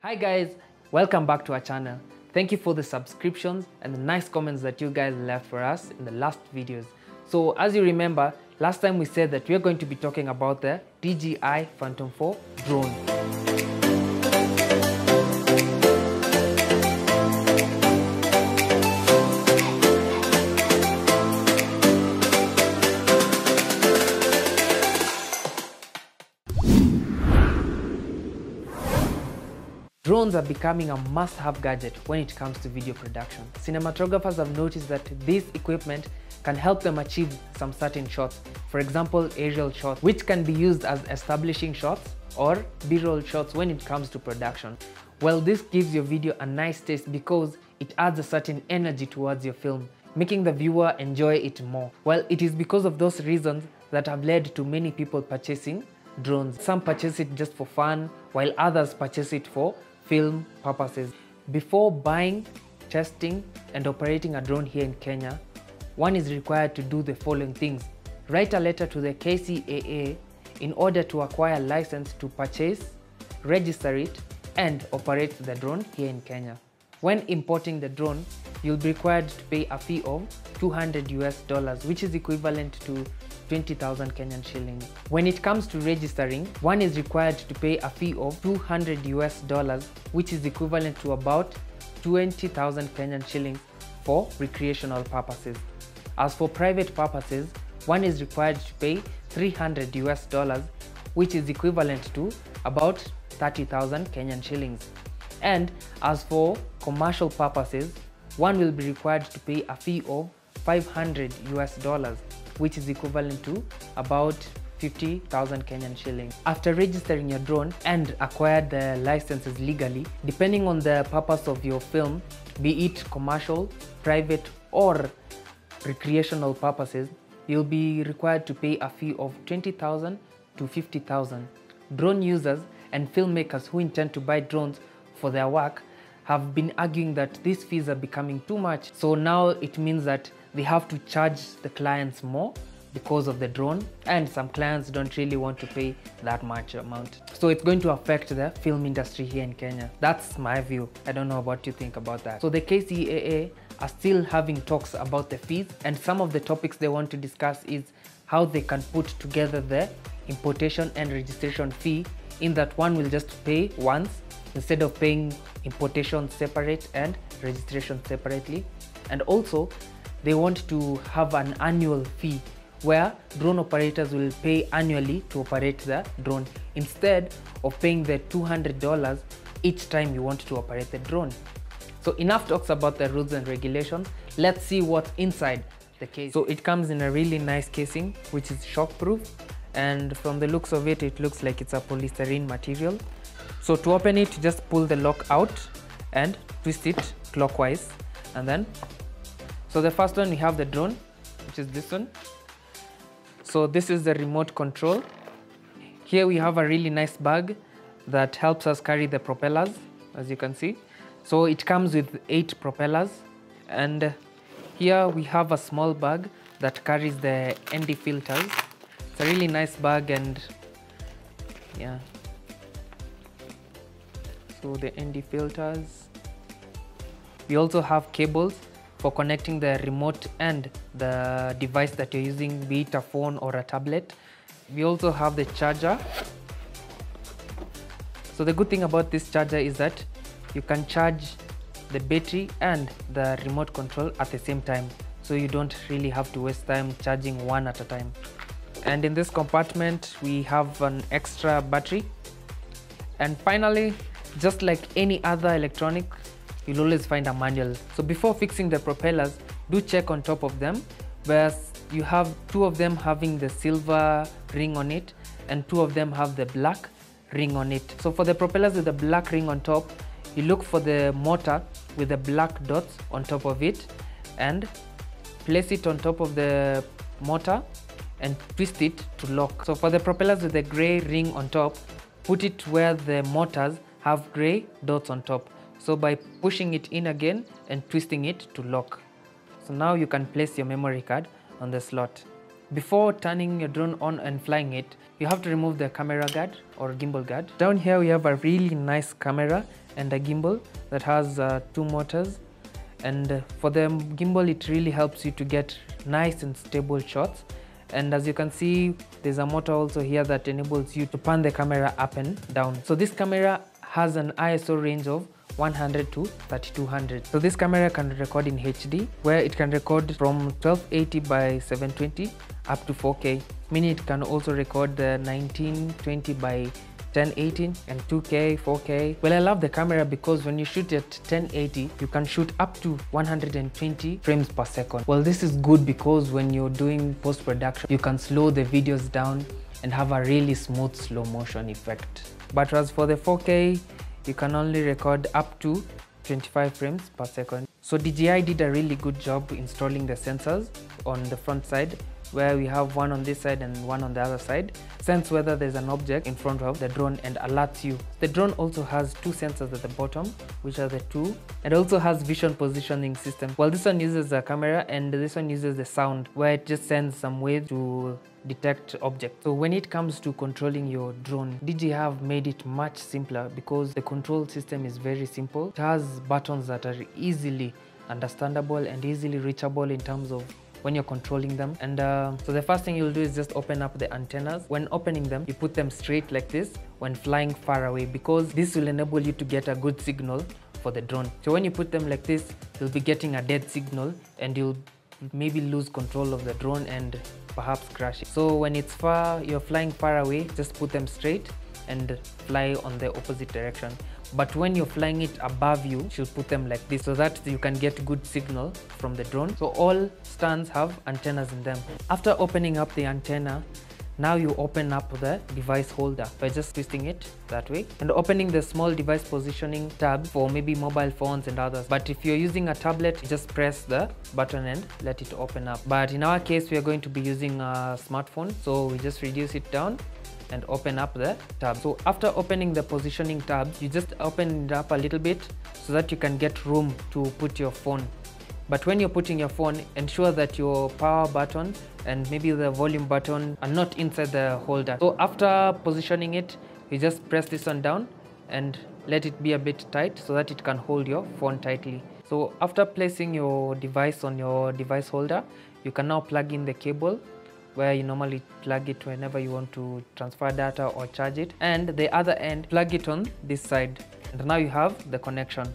Hi guys, welcome back to our channel. Thank you for the subscriptions and the nice comments that you guys left for us in the last videos. So as you remember, last time we said that we are going to be talking about the DJI Phantom 4 drone. Drones are becoming a must-have gadget when it comes to video production. Cinematographers have noticed that this equipment can help them achieve some certain shots. For example, aerial shots, which can be used as establishing shots or B-roll shots when it comes to production. Well, this gives your video a nice taste because it adds a certain energy towards your film, making the viewer enjoy it more. Well, it is because of those reasons that have led to many people purchasing drones. Some purchase it just for fun, while others purchase it for film purposes. Before buying, testing and operating a drone here in Kenya, one is required to do the following things. Write a letter to the KCAA in order to acquire a license to purchase, register it and operate the drone here in Kenya. When importing the drone, you'll be required to pay a fee of $200 which is equivalent to 20,000 Kenyan shillings. When it comes to registering, one is required to pay a fee of $200 which is equivalent to about 20,000 Kenyan shillings for recreational purposes. As for private purposes, one is required to pay $300 which is equivalent to about 30,000 Kenyan shillings. And as for commercial purposes, one will be required to pay a fee of $500 which is equivalent to about 50,000 Kenyan shillings. After registering your drone and acquire the licenses legally, depending on the purpose of your film, be it commercial, private or recreational purposes, you'll be required to pay a fee of 20,000 to 50,000. Drone users and filmmakers who intend to buy drones for their work have been arguing that these fees are becoming too much. So now it means that they have to charge the clients more because of the drone, and some clients don't really want to pay that much amount. So it's going to affect the film industry here in Kenya. That's my view. I don't know what you think about that. So the KCAA are still having talks about the fees, and some of the topics they want to discuss is how they can put together the importation and registration fee, in that one will just pay once instead of paying importation separate and registration separately. And also they want to have an annual fee where drone operators will pay annually to operate the drone instead of paying the $200 each time you want to operate the drone. So enough talks about the rules and regulations. Let's see what's inside the case. So it comes in a really nice casing which is shockproof, and from the looks of it, it looks like it's a polystyrene material. So to open it, just pull the lock out and twist it clockwise, and then so the first one we have the drone, which is this one. So this is the remote control. Here we have a really nice bag that helps us carry the propellers, as you can see. So it comes with 8 propellers, and here we have a small bag that carries the ND filters. It's a really nice bag, and yeah. So the ND filters. We also have cables for connecting the remote and the device that you're using, be it a phone or a tablet. We also have the charger. So the good thing about this charger is that you can charge the battery and the remote control at the same time, so you don't really have to waste time charging one at a time. And in this compartment we have an extra battery. And finally, just like any other electronic, you'll always find a manual. So before fixing the propellers, do check on top of them, where you have 2 of them having the silver ring on it and 2 of them have the black ring on it. So for the propellers with the black ring on top, you look for the motor with the black dots on top of it and place it on top of the motor and twist it to lock. So for the propellers with the gray ring on top, put it where the motors have gray dots on top. So by pushing it in again and twisting it to lock. So now you can place your memory card on the slot. Before turning your drone on and flying it, you have to remove the camera guard or gimbal guard. Down here we have a really nice camera and a gimbal that has 2 motors. And for the gimbal, it really helps you to get nice and stable shots. And as you can see, there's a motor also here that enables you to pan the camera up and down. So this camera has an ISO range of 100 to 3200. So this camera can record in HD, where it can record from 1280 by 720 up to 4K, meaning it can also record the 1920 by 1080 and 2K, 4K. Well, I love the camera because when you shoot at 1080, you can shoot up to 120 frames per second. Well, this is good because when you're doing post-production, you can slow the videos down and have a really smooth slow motion effect. But as for the 4K, you can only record up to 25 frames per second. So DJI did a really good job installing the sensors on the front side, where we have one on this side and one on the other side. Sense whether there's an object in front of the drone and alerts you. The drone also has 2 sensors at the bottom, which are the 2. It also has vision positioning system. Well, this one uses the camera and this one uses the sound, where it just sends some waves to detect objects. So when it comes to controlling your drone, DJI have made it much simpler because the control system is very simple. It has buttons that are easily understandable and easily reachable in terms of when you're controlling them. And so the first thing you'll do is just open up the antennas. When opening them, you put them straight like this when flying far away, because this will enable you to get a good signal for the drone. So when you put them like this, you'll be getting a dead signal and you'll maybe lose control of the drone and perhaps crash it. So when it's you're flying far away, just put them straight and fly on the opposite direction. But when you're flying it above you, you should put them like this so that you can get good signal from the drone. So all stands have antennas in them. After opening up the antenna, now you open up the device holder by just twisting it that way and opening the small device positioning tab for maybe mobile phones and others. But if you're using a tablet, just press the button and let it open up. But in our case, we are going to be using a smartphone, so we just reduce it down and open up the tab. So after opening the positioning tab, you just open it up a little bit so that you can get room to put your phone. But when you're putting your phone, ensure that your power button and maybe the volume button are not inside the holder. So after positioning it, you just press this one down and let it be a bit tight so that it can hold your phone tightly. So after placing your device on your device holder, you can now plug in the cable where you normally plug it whenever you want to transfer data or charge it, and the other end, plug it on this side, and now you have the connection.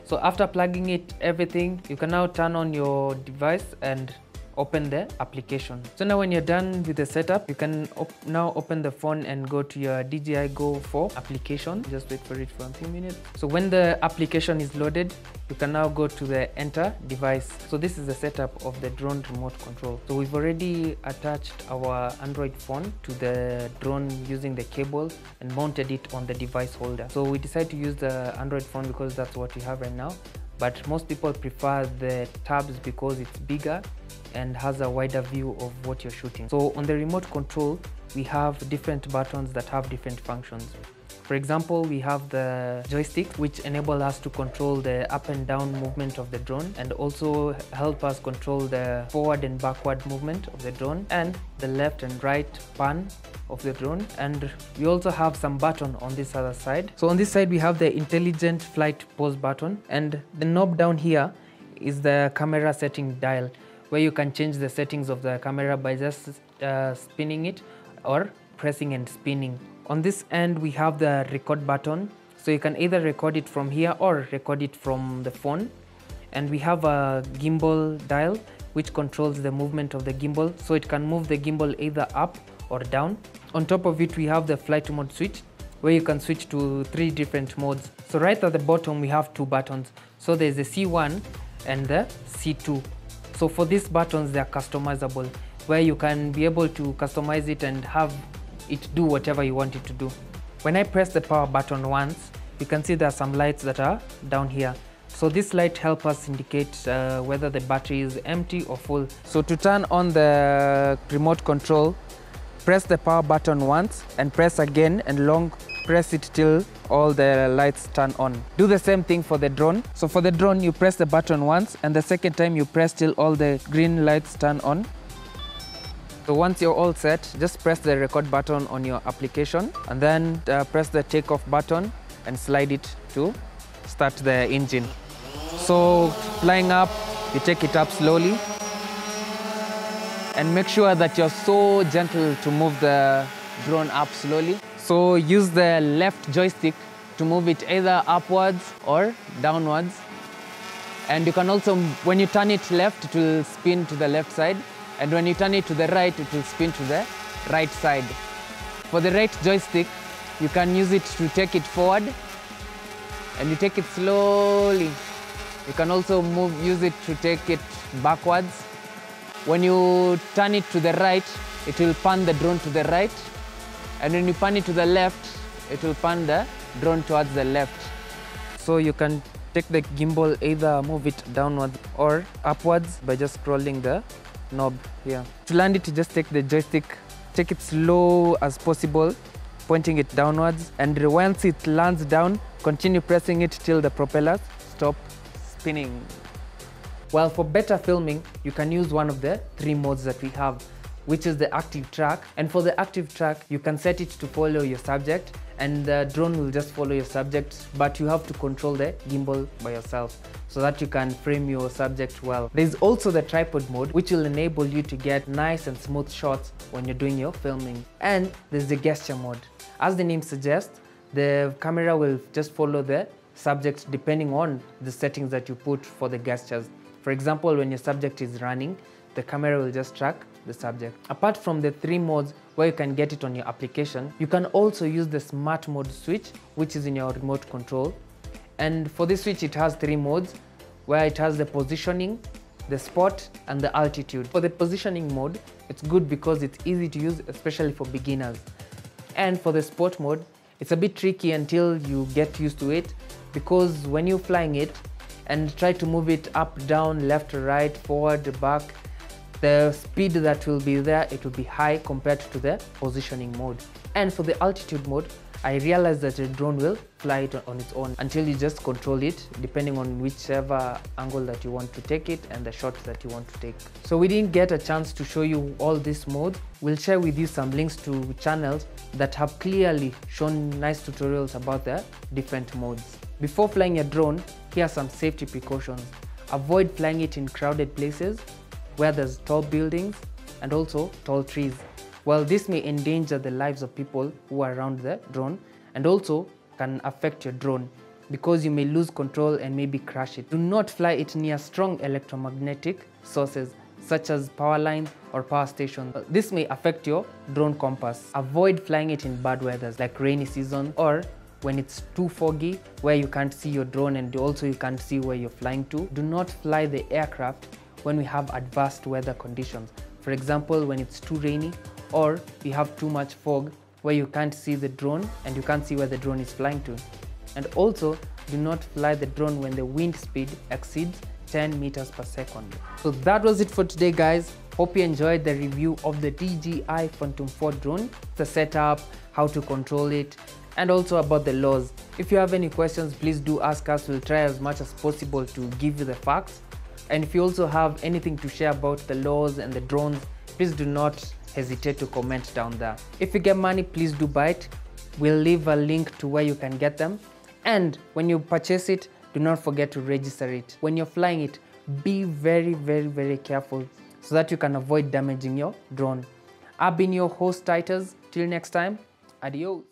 So after plugging it everything, you can now turn on your device and open the application. So now when you're done with the setup, you can now open the phone and go to your DJI Go 4 application. Just wait for it for a few minutes. So when the application is loaded, you can now go to the enter device. So this is the setup of the drone remote control. So we've already attached our Android phone to the drone using the cable and mounted it on the device holder. So we decided to use the Android phone because that's what we have right now. But most people prefer the tabs because it's bigger and has a wider view of what you're shooting. So on the remote control, we have different buttons that have different functions. For example, we have the joystick, which enable us to control the up and down movement of the drone and also help us control the forward and backward movement of the drone and the left and right pan of the drone. And we also have some button on this other side. So on this side, we have the intelligent flight pause button, and the knob down here is the camera setting dial, where you can change the settings of the camera by just spinning it or pressing and spinning. On this end, we have the record button, so you can either record it from here or record it from the phone. And we have a gimbal dial, which controls the movement of the gimbal, so it can move the gimbal either up or down. On top of it, we have the flight mode switch, where you can switch to 3 different modes. So right at the bottom, we have 2 buttons. So there's the C1 and the C2. So for these buttons, they are customizable, where you can be able to customize it and have it do whatever you want it to do. When I press the power button once, you can see there are some lights that are down here. So this light helps us indicate whether the battery is empty or full. So to turn on the remote control, press the power button once and press again and long press it till all the lights turn on. Do the same thing for the drone. So for the drone, you press the button once and the second time you press till all the green lights turn on. So once you're all set, just press the record button on your application and then press the takeoff button and slide it to start the engine. So flying up, you take it up slowly and make sure that you're so gentle to move the drone up slowly. So use the left joystick to move it either upwards or downwards. And you can also, when you turn it left, it will spin to the left side. And when you turn it to the right, it will spin to the right side. For the right joystick, you can use it to take it forward and you take it slowly. You can also use it to take it backwards. When you turn it to the right, it will pan the drone to the right. And when you pan it to the left, it will pan the drone towards the left. So you can take the gimbal, either move it downwards or upwards by just scrolling the knob here. To land it, you just take the joystick, take it slow as possible, pointing it downwards. And once it lands down, continue pressing it till the propellers stop spinning. Well, for better filming, you can use one of the 3 modes that we have, which is the active track. And for the active track, you can set it to follow your subject and the drone will just follow your subject, but you have to control the gimbal by yourself so that you can frame your subject well. There's also the tripod mode, which will enable you to get nice and smooth shots when you're doing your filming. And there's the gesture mode. As the name suggests, the camera will just follow the subject depending on the settings that you put for the gestures. For example, when your subject is running, the camera will just track the subject. Apart from the 3 modes where you can get it on your application, you can also use the smart mode switch, which is in your remote control. And for this switch, it has 3 modes where it has the positioning, the spot, and the altitude. For the positioning mode, it's good because it's easy to use, especially for beginners. And for the spot mode, it's a bit tricky until you get used to it, because when you're flying it and try to move it up, down, left, right, forward, back, the speed that will be there, it will be high compared to the positioning mode. And for the altitude mode, I realized that the drone will fly it on its own until you just control it depending on whichever angle that you want to take it and the shots that you want to take. So we didn't get a chance to show you all these modes. We'll share with you some links to channels that have clearly shown nice tutorials about the different modes. Before flying your drone, here are some safety precautions. Avoid flying it in crowded places where there's tall buildings and also tall trees. Well, this may endanger the lives of people who are around the drone and also can affect your drone because you may lose control and maybe crash it. Do not fly it near strong electromagnetic sources such as power lines or power stations. This may affect your drone compass. Avoid flying it in bad weather like rainy season or when it's too foggy where you can't see your drone and also you can't see where you're flying to. Do not fly the aircraft when we have adverse weather conditions. For example, when it's too rainy or you have too much fog where you can't see the drone and you can't see where the drone is flying to. And also, do not fly the drone when the wind speed exceeds 10 meters per second. So that was it for today, guys. Hope you enjoyed the review of the DJI Phantom 4 drone, the setup, how to control it, and also about the laws. If you have any questions, please do ask us. We'll try as much as possible to give you the facts. And if you also have anything to share about the laws and the drones, please do not hesitate to comment down there. If you get money, please do buy it. We'll leave a link to where you can get them. And when you purchase it, do not forget to register it. When you're flying it, be very, very, very careful so that you can avoid damaging your drone. I've been your host, Titus. Till next time, adios.